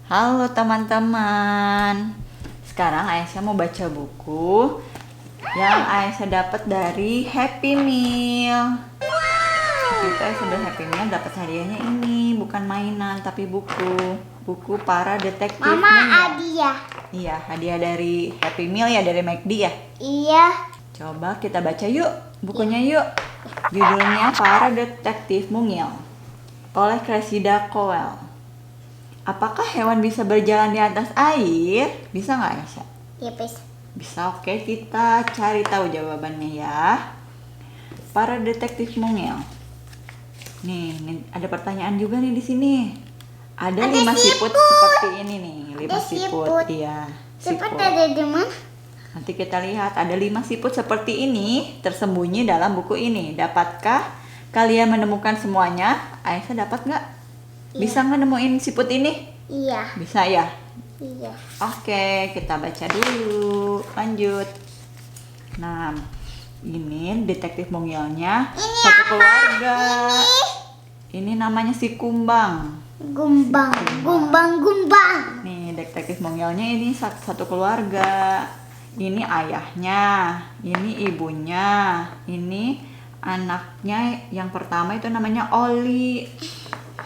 Halo teman-teman. Sekarang Aisyah mau baca buku yang Aisyah dapat dari Happy Meal. Kita Aisyah dari Happy Meal dapat hadiahnya ini, bukan mainan tapi buku. Buku para detektif. Mama hadiah. Iya, hadiah dari Happy Meal ya, dari McD ya. Iya. Coba kita baca yuk bukunya yuk. Judulnya Para Detektif Mungil oleh Cressida Cowell. Apakah hewan bisa berjalan di atas air? Bisa nggak Aisyah? Iya, Pes. Bisa, oke. Kita cari tahu jawabannya ya. Para detektif mungil. Nih, ada pertanyaan juga nih di sini. Ada 5 siput seperti ini nih. 5 siput. Iya, Siput siput. ada di mana? Nanti kita lihat, ada 5 siput seperti ini tersembunyi dalam buku ini. Dapatkah kalian menemukan semuanya? Aisyah dapat nggak? Iya. Bisa nggak nemuin siput ini? Iya. Bisa ya? Iya. Oke, kita baca dulu. Lanjut. Nah, ini detektif mungilnya Ini satu apa? keluarga. Ini namanya si Kumbang. Gumbang. Gumbang. Nih, detektif mungilnya ini satu keluarga. Ini ayahnya, ini ibunya, ini anaknya yang pertama itu namanya Oli.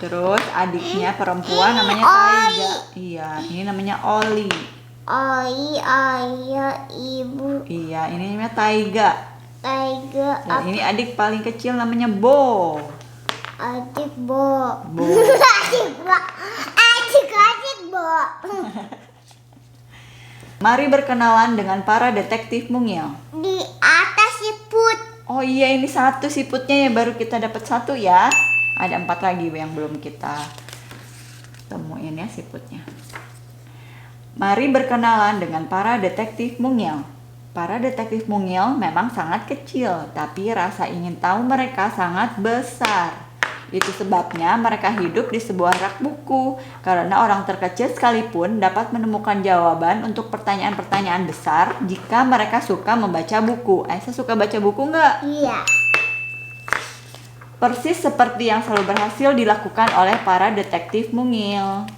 Terus adiknya perempuan namanya Taiga. Iya, ini namanya Oli. Ayah, ibu, Iya, ini namanya Taiga. Taiga, Dan ini adik paling kecil namanya Bo. adik, Bo. Bo. Adik, Bo. Adik, Bo. Mari berkenalan dengan para detektif mungil. Di atas siput. Oh iya, ini satu siputnya ya, baru kita dapat satu ya. Ada 4 lagi yang belum kita temuin ya siputnya. Mari berkenalan dengan para detektif mungil. Para detektif mungil memang sangat kecil, tapi rasa ingin tahu mereka sangat besar. Itu sebabnya mereka hidup di sebuah rak buku, karena orang terkecil sekalipun dapat menemukan jawaban untuk pertanyaan-pertanyaan besar jika mereka suka membaca buku. Aisyah suka baca buku nggak? Iya. Persis seperti yang selalu berhasil dilakukan oleh para detektif mungil.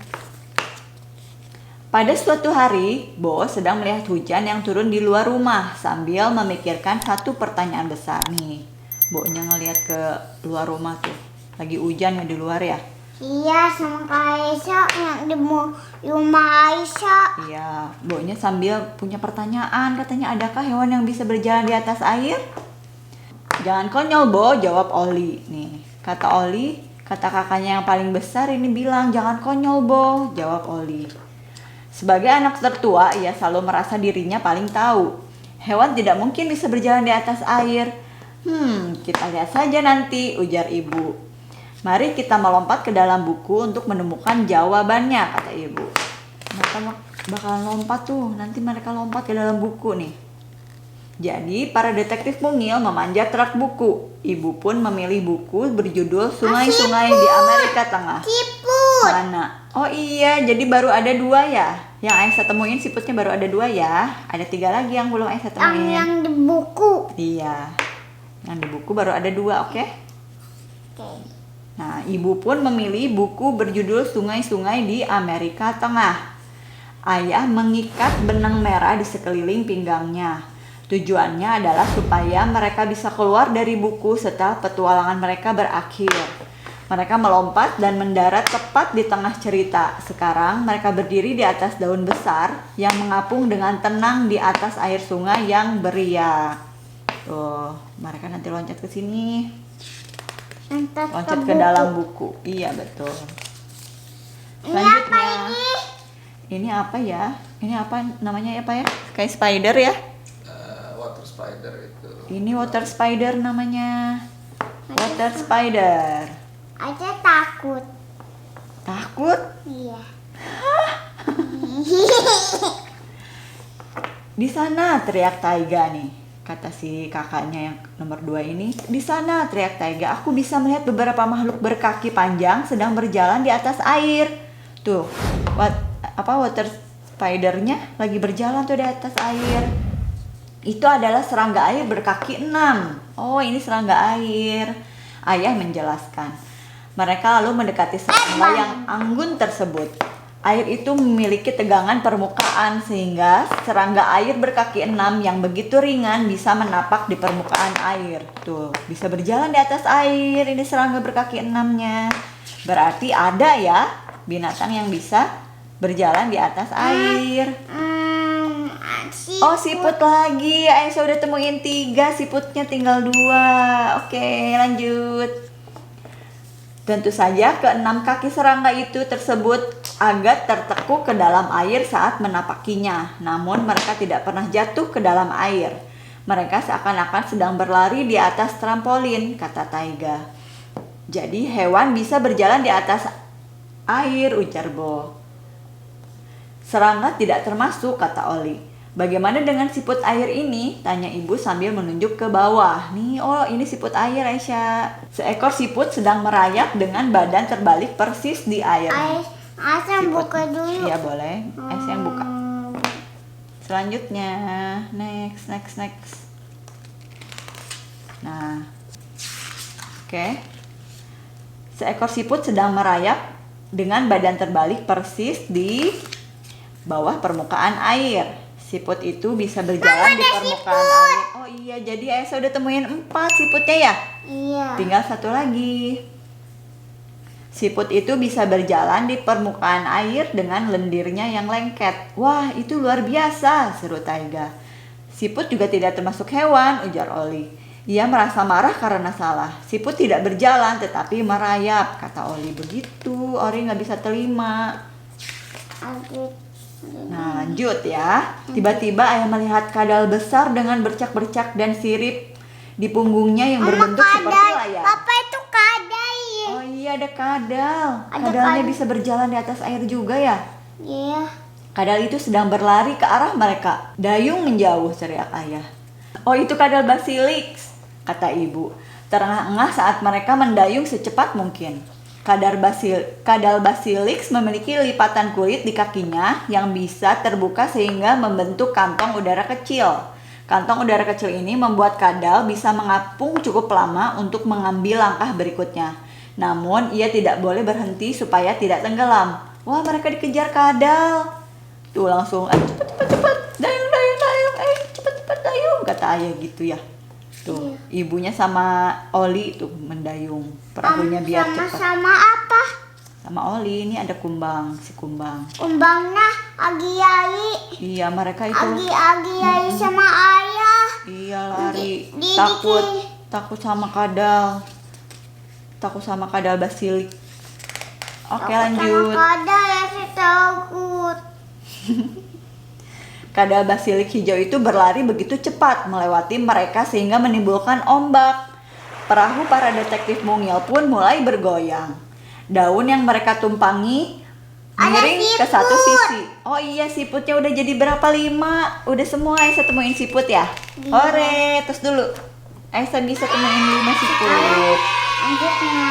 Pada suatu hari, Bo sedang melihat hujan yang turun di luar rumah sambil memikirkan satu pertanyaan besar nih. Bo-nya ngelihat ke luar rumah tuh. Lagi hujan ya di luar ya? Iya, sama Kak Aisyah yang di rumah Aisyah. Iya, Bo-nya sambil punya pertanyaan, katanya adakah hewan yang bisa berjalan di atas air? Jangan konyol, Bo, jawab Oli. Nih, kata Oli, kata kakaknya yang paling besar ini bilang, jangan konyol, Bo, jawab Oli. Sebagai anak tertua, ia selalu merasa dirinya paling tahu. Hewan tidak mungkin bisa berjalan di atas air. Kita lihat saja nanti, ujar ibu. Mari kita melompat ke dalam buku untuk menemukan jawabannya, kata ibu. Mereka bakalan lompat tuh, nanti mereka lompat ke dalam buku nih. Jadi, para detektif mungil memanjat rak buku. Ibu pun memilih buku berjudul Sungai-Sungai di Amerika Tengah. Siput. Mana? Oh iya, jadi baru ada 2 ya. Yang Aisyah temuin siputnya baru ada 2 ya. Ada 3 lagi yang belum Aisyah temuin. Yang di buku. Iya. Yang di buku baru ada 2, oke? Oke. Nah, ibu pun memilih buku berjudul Sungai-Sungai di Amerika Tengah. Ayah mengikat benang merah di sekeliling pinggangnya. Tujuannya adalah supaya mereka bisa keluar dari buku setelah petualangan mereka berakhir. Mereka melompat dan mendarat tepat di tengah cerita. Sekarang mereka berdiri di atas daun besar yang mengapung dengan tenang di atas air sungai yang beriak. Tuh, mereka nanti loncat ke sini. Loncat ke dalam buku. Iya, betul. Selanjutnya. Ini apa ya? Ini apa namanya apa ya? Kayak spider ya? Water spider itu. Ini water spider namanya. Water spider. Aja takut. Takut? Iya. Di sana, teriak Taiga nih. Kata si kakaknya yang nomor 2 ini. Di sana, teriak Taiga. Aku bisa melihat beberapa makhluk berkaki panjang sedang berjalan di atas air. Tuh, water spidernya lagi berjalan tuh di atas air. Itu adalah serangga air berkaki 6. Oh, ini serangga air. Ayah menjelaskan. Mereka lalu mendekati serangga yang anggun tersebut. Air itu memiliki tegangan permukaan sehingga serangga air berkaki 6 yang begitu ringan bisa menapak di permukaan air. Tuh, bisa berjalan di atas air. Ini serangga berkaki 6-nya. Berarti ada ya binatang yang bisa berjalan di atas air. Oh, siput lagi. Aisyah udah temuin 3, siputnya tinggal 2. Oke, lanjut. Tentu saja keenam kaki serangga itu tersebut agak tertekuk ke dalam air saat menapakinya. Namun mereka tidak pernah jatuh ke dalam air. Mereka seakan-akan sedang berlari di atas trampolin, kata Taiga. Jadi hewan bisa berjalan di atas air, ujar Bo. Serangga tidak termasuk, kata Oli. Bagaimana dengan siput air ini? Tanya ibu sambil menunjuk ke bawah. Nih, oh ini siput air, Aisyah. Seekor siput sedang merayap dengan badan terbalik persis di air. Aisyah buka dulu. Iya boleh, Aisyah yang buka. Selanjutnya, next. Nah, oke. Seekor siput sedang merayap dengan badan terbalik persis di bawah permukaan air. Siput itu bisa berjalan di permukaan air. Oh iya, jadi Aisyah udah temuin 4 siputnya ya? Iya. Tinggal 1 lagi. Siput itu bisa berjalan di permukaan air dengan lendirnya yang lengket. Wah, itu luar biasa, seru Taiga. Siput juga tidak termasuk hewan, ujar Oli. Ia merasa marah karena salah. Siput tidak berjalan tetapi merayap, kata Oli. Begitu, Oli nggak bisa terima. Nah, lanjut ya. Tiba-tiba ayah melihat kadal besar dengan bercak-bercak dan sirip di punggungnya yang berbentuk seperti layar. Papa itu kadal. Oh iya, ada kadal. Ada Kadalnya bisa berjalan di atas air juga ya? Iya. Kadal itu sedang berlari ke arah mereka. Dayung menjauh, teriak ayah. Oh, itu kadal Basilix, kata ibu. Terengah-engah saat mereka mendayung secepat mungkin. Kadal Basilix memiliki lipatan kulit di kakinya yang bisa terbuka sehingga membentuk kantong udara kecil. Kantong udara kecil ini membuat kadal bisa mengapung cukup lama untuk mengambil langkah berikutnya. Namun ia tidak boleh berhenti supaya tidak tenggelam. Wah, mereka dikejar kadal. Tuh langsung, cepet, dayung, cepet dayung, kata ayah gitu ya. Tuh, ibunya sama Oli tuh mendayung perahunya biar cepat. Sama apa? Sama Oli, ini ada kumbang, si kumbang. Kumbangnya Agi-Agi. Iya, mereka itu. Agi-Agi sama ayah. Iya, lari. Di- Takut sama kadal. Takut sama kadal Basilik. Oke, lanjut. Sama kadal ya, saya takut. Kadal Basilik hijau itu berlari begitu cepat melewati mereka sehingga menimbulkan ombak. Perahu para detektif mungil pun mulai bergoyang. Daun yang mereka tumpangi miring ke satu sisi. Oh iya, siputnya udah jadi berapa? 5. Udah semua Aisyah temuin siput ya? Hore, terus dulu. Aisyah bisa temuin 5 siput. Lanjutnya.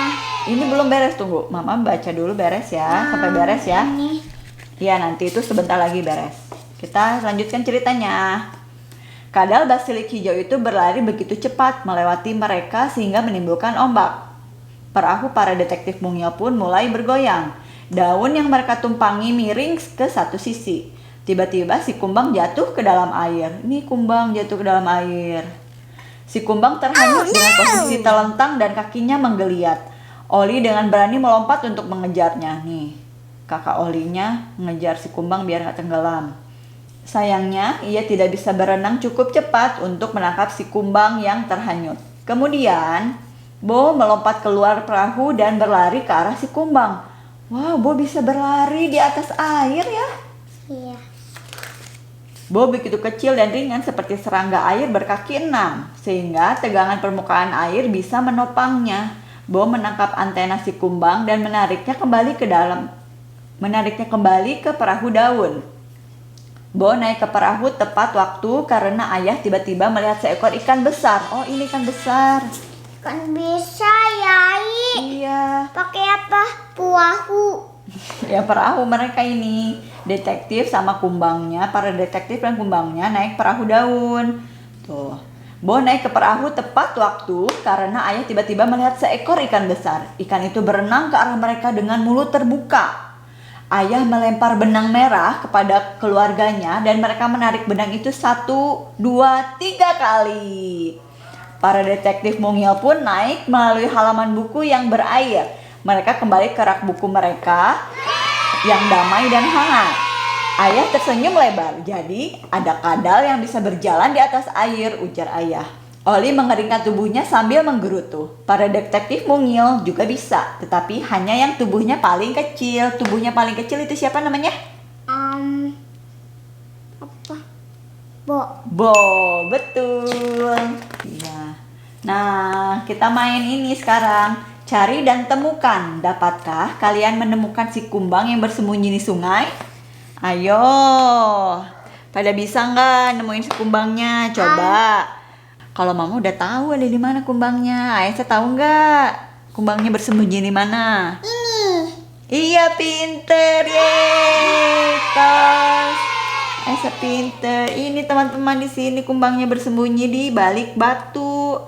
Ini belum beres, tunggu. Mama baca dulu beres ya, sampai beres ya. Ini. Ya, nanti itu sebentar lagi beres. Kita lanjutkan ceritanya. Kadal Basilik hijau itu berlari begitu cepat melewati mereka sehingga menimbulkan ombak. Perahu para detektif mungil pun mulai bergoyang. Daun yang mereka tumpangi miring ke satu sisi. Tiba-tiba si kumbang jatuh ke dalam air. Ini kumbang jatuh ke dalam air. Si kumbang terhanyut dengan posisi telentang dan kakinya menggeliat. Oli dengan berani melompat untuk mengejarnya. Nih, kakak Olinya mengejar si kumbang biar gak tenggelam. Sayangnya, ia tidak bisa berenang cukup cepat untuk menangkap si kumbang yang terhanyut. Kemudian, Bo melompat keluar perahu dan berlari ke arah si kumbang. Wow, Bo bisa berlari di atas air ya. Iya. Bo begitu kecil dan ringan seperti serangga air berkaki 6, sehingga tegangan permukaan air bisa menopangnya. Bo menangkap antena si kumbang dan menariknya kembali ke perahu daun. Bo naik ke perahu tepat waktu karena ayah tiba-tiba melihat seekor ikan besar. Oh, ini ikan besar. Kan bisa Yai. Iya. Pakai apa? Perahu. Ya, perahu mereka ini. Detektif sama kumbangnya, para detektif dan kumbangnya naik perahu daun. Tuh. Bo naik ke perahu tepat waktu karena ayah tiba-tiba melihat seekor ikan besar. Ikan itu berenang ke arah mereka dengan mulut terbuka. Ayah melempar benang merah kepada keluarganya dan mereka menarik benang itu 1, 2, 3 kali. Para detektif mungil pun naik melalui halaman buku yang berair. Mereka kembali ke rak buku mereka yang damai dan hangat. Ayah tersenyum lebar. Jadi ada kadal yang bisa berjalan di atas air, ujar ayah. Oli mengeringkan tubuhnya sambil menggerutu. Para detektif mungil juga bisa, tetapi hanya yang tubuhnya paling kecil. Tubuhnya paling kecil itu siapa namanya? Apa? Bo. Bo, betul. Iya. Nah, kita main ini sekarang. Cari dan temukan. Dapatkah kalian menemukan si kumbang yang bersembunyi di sungai? Ayo. Pada bisa nggak nemuin si kumbangnya? Coba. Kalau mama udah tahu ada di mana kumbangnya. Aisyah tahu nggak kumbangnya bersembunyi di mana? Ini. Iya, pinter. Yeay. Tos. Aisyah pinter. Ini teman-teman di sini kumbangnya bersembunyi di balik batu.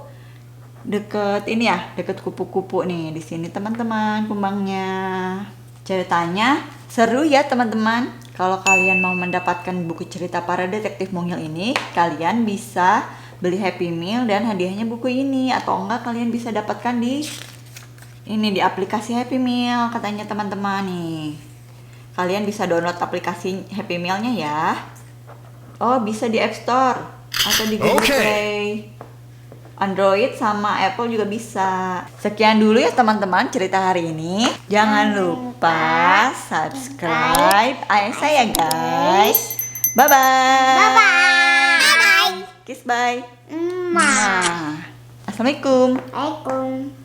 Deket ini ya, deket kupu-kupu nih. Di sini teman-teman kumbangnya. Ceritanya seru ya teman-teman. Kalau kalian mau mendapatkan buku cerita para detektif mungil ini, kalian bisa beli Happy Meal dan hadiahnya buku ini. Atau enggak kalian bisa dapatkan di aplikasi Happy Meal katanya teman-teman nih. Kalian bisa download aplikasi Happy Meal-nya ya. Oh, bisa di App Store atau di Google Play. Android sama Apple juga bisa. Sekian dulu ya teman-teman cerita hari ini. Jangan lupa subscribe Aisyah ya guys. Bye-bye. Bye-bye. Kiss bye. Ma. Assalamualaikum. Assalamualaikum.